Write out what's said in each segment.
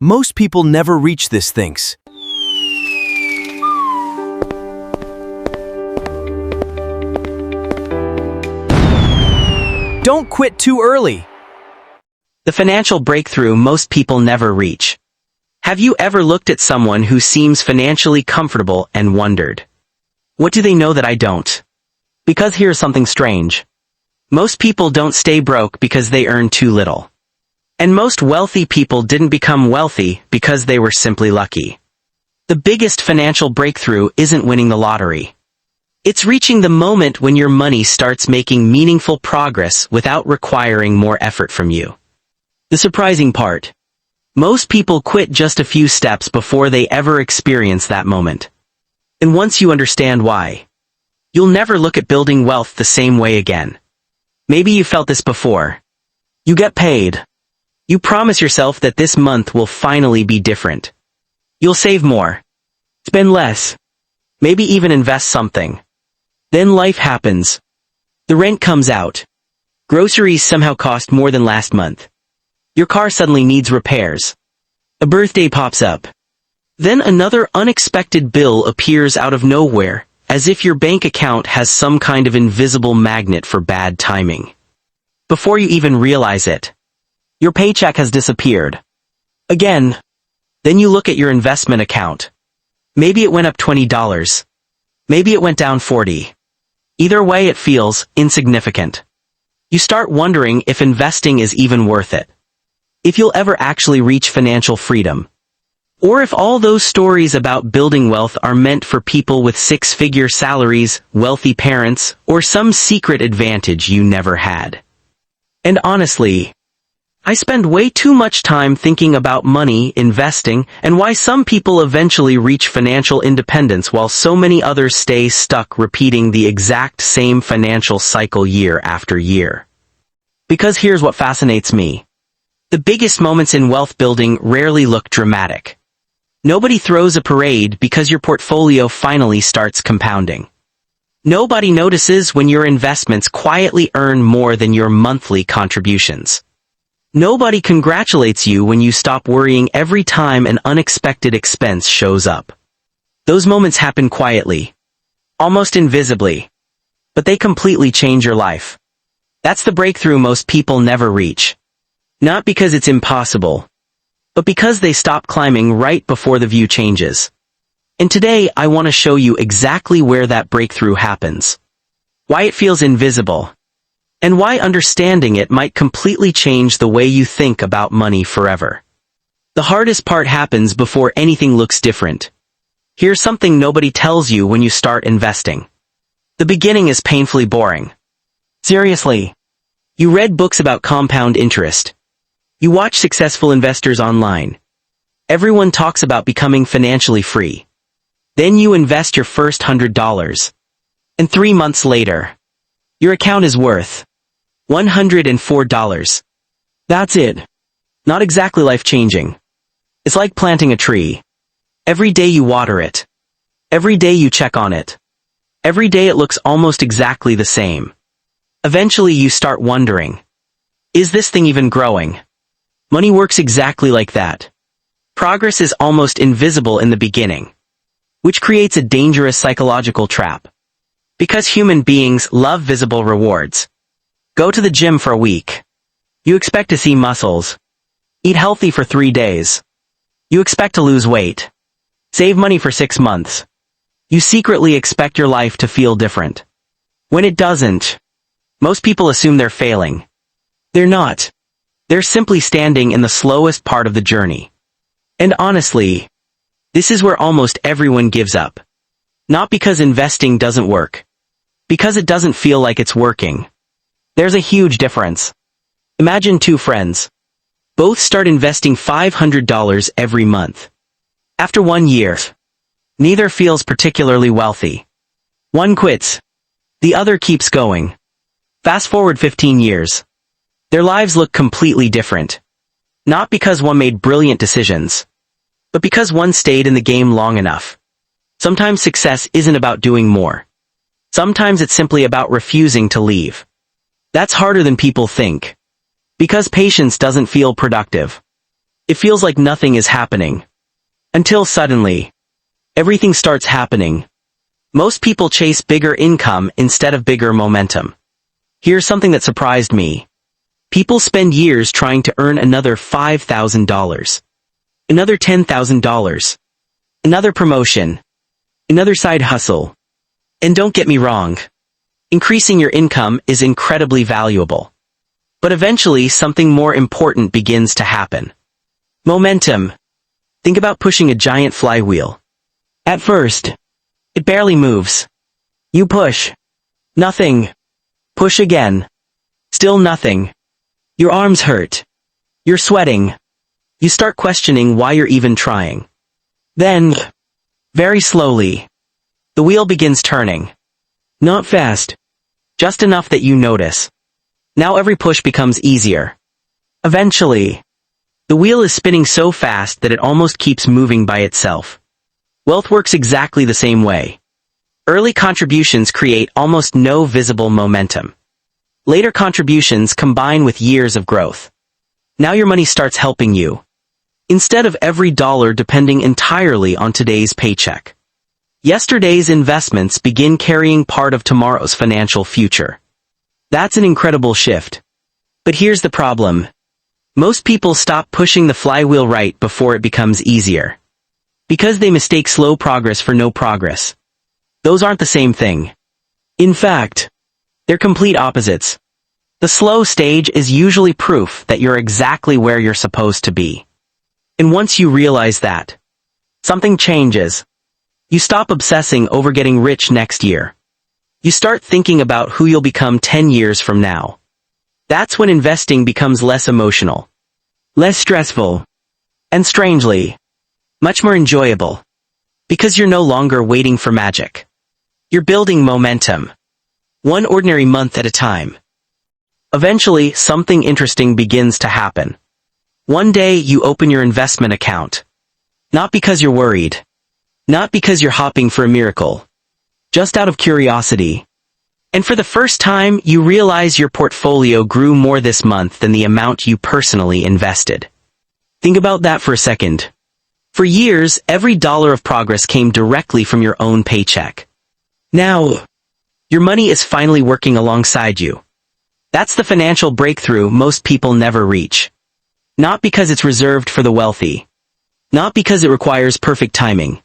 Most people never reach this things. Don't quit too early. The financial breakthrough most people never reach. Have you ever looked at someone who seems financially comfortable and wondered, what do they know that I don't? Because here's something strange. Most people don't stay broke because they earn too little. And most wealthy people didn't become wealthy because they were simply lucky. The biggest financial breakthrough isn't winning the lottery. It's reaching the moment when your money starts making meaningful progress without requiring more effort from you. The surprising part. Most people quit just a few steps before they ever experience that moment. And once you understand why, you'll never look at building wealth the same way again. Maybe you felt this before. You get paid. You promise yourself that this month will finally be different. You'll save more. Spend less. Maybe even invest something. Then life happens. The rent comes out. Groceries somehow cost more than last month. Your car suddenly needs repairs. A birthday pops up. Then another unexpected bill appears out of nowhere, as if your bank account has some kind of invisible magnet for bad timing. Before you even realize it, your paycheck has disappeared. Again. Then you look at your investment account. Maybe it went up $20. Maybe it went down $40. Either way, it feels insignificant. You start wondering if investing is even worth it. If you'll ever actually reach financial freedom. Or if all those stories about building wealth are meant for people with six-figure salaries, wealthy parents, or some secret advantage you never had. And honestly, I spend way too much time thinking about money, investing, and why some people eventually reach financial independence while so many others stay stuck repeating the exact same financial cycle year after year. Because here's what fascinates me. The biggest moments in wealth building rarely look dramatic. Nobody throws a parade because your portfolio finally starts compounding. Nobody notices when your investments quietly earn more than your monthly contributions. Nobody congratulates you when you stop worrying every time an unexpected expense shows up. Those moments happen quietly, almost invisibly, but they completely change your life. That's the breakthrough most people never reach. Not because it's impossible, but because they stop climbing right before the view changes. And today I want to show you exactly where that breakthrough happens. Why it feels invisible. And why understanding it might completely change the way you think about money forever. The hardest part happens before anything looks different. Here's something nobody tells you when you start investing. The beginning is painfully boring. Seriously. You read books about compound interest. You watch successful investors online. Everyone talks about becoming financially free. Then you invest your first $100. And 3 months later, your account is worth $104. That's it. Not exactly life-changing. It's like planting a tree. Every day you water it. Every day you check on it. Every day it looks almost exactly the same. Eventually you start wondering, is this thing even growing? Money works exactly like that. Progress is almost invisible in the beginning, which creates a dangerous psychological trap. Because human beings love visible rewards. Go to the gym for a week. You expect to see muscles. Eat healthy for 3 days. You expect to lose weight. Save money for 6 months. You secretly expect your life to feel different. When it doesn't, most people assume they're failing. They're not. They're simply standing in the slowest part of the journey. And honestly, this is where almost everyone gives up. Not because investing doesn't work. Because it doesn't feel like it's working. There's a huge difference. Imagine 2 friends. Both start investing $500 every month. After 1 year, neither feels particularly wealthy. One quits. The other keeps going. Fast forward 15 years. Their lives look completely different. Not because one made brilliant decisions, but because one stayed in the game long enough. Sometimes success isn't about doing more. Sometimes it's simply about refusing to leave. That's harder than people think. Because patience doesn't feel productive. It feels like nothing is happening. Until suddenly, everything starts happening. Most people chase bigger income instead of bigger momentum. Here's something that surprised me. People spend years trying to earn another $5,000. Another $10,000. Another promotion. Another side hustle. And don't get me wrong. Increasing your income is incredibly valuable. But eventually something more important begins to happen. Momentum. Think about pushing a giant flywheel. At first, it barely moves. You push. Nothing. Push again. Still nothing. Your arms hurt. You're sweating. You start questioning why you're even trying. Then, very slowly, the wheel begins turning. Not fast. Just enough that you notice. Now every push becomes easier. Eventually, the wheel is spinning so fast that it almost keeps moving by itself. Wealth works exactly the same way. Early contributions create almost no visible momentum. Later contributions combine with years of growth. Now your money starts helping you. Instead of every dollar depending entirely on today's paycheck. Yesterday's investments begin carrying part of tomorrow's financial future. That's an incredible shift. But here's the problem. Most people stop pushing the flywheel right before it becomes easier. Because they mistake slow progress for no progress. Those aren't the same thing. In fact, they're complete opposites. The slow stage is usually proof that you're exactly where you're supposed to be. And once you realize that, something changes. You stop obsessing over getting rich next year. You start thinking about who you'll become 10 years from now. That's when investing becomes less emotional, less stressful, and strangely, much more enjoyable. Because you're no longer waiting for magic. You're building momentum. One ordinary month at a time. Eventually, something interesting begins to happen. One day, you open your investment account. Not because you're worried. Not because you're hoping for a miracle. Just out of curiosity. And for the first time, you realize your portfolio grew more this month than the amount you personally invested. Think about that for a second. For years, every dollar of progress came directly from your own paycheck. Now, your money is finally working alongside you. That's the financial breakthrough most people never reach. Not because it's reserved for the wealthy. Not because it requires perfect timing.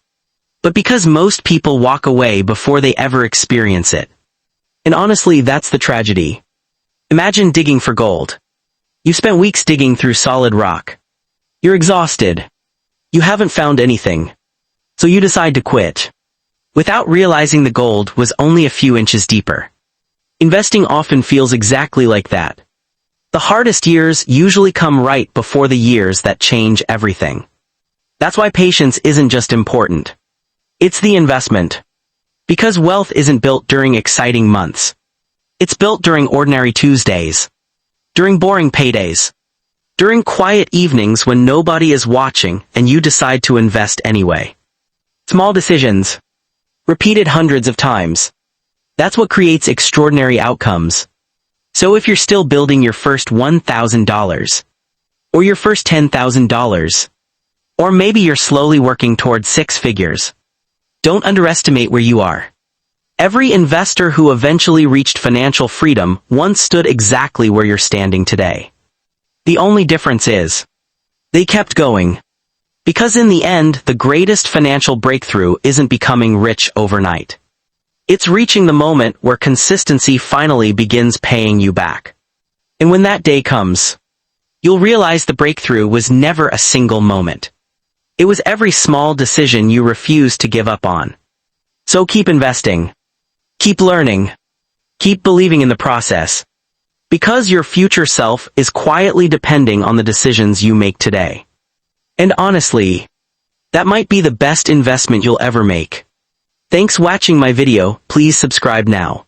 But because most people walk away before they ever experience it. And honestly, that's the tragedy. Imagine digging for gold. You spent weeks digging through solid rock. You're exhausted. You haven't found anything. So you decide to quit. Without realizing the gold was only a few inches deeper. Investing often feels exactly like that. The hardest years usually come right before the years that change everything. That's why patience isn't just important. It's the investment. Because wealth isn't built during exciting months. It's built during ordinary Tuesdays. During boring paydays. During quiet evenings when nobody is watching and you decide to invest anyway. Small decisions. Repeated hundreds of times. That's what creates extraordinary outcomes. So if you're still building your first $1,000, or your first $10,000, or maybe you're slowly working towards 6 figures, don't underestimate where you are. Every investor who eventually reached financial freedom once stood exactly where you're standing today. The only difference is, they kept going. Because in the end, the greatest financial breakthrough isn't becoming rich overnight. It's reaching the moment where consistency finally begins paying you back. And when that day comes, you'll realize the breakthrough was never a single moment. It was every small decision you refused to give up on. So keep investing. Keep learning. Keep believing in the process. Because your future self is quietly depending on the decisions you make today. And honestly, that might be the best investment you'll ever make. Thanks for watching my video. Please subscribe now.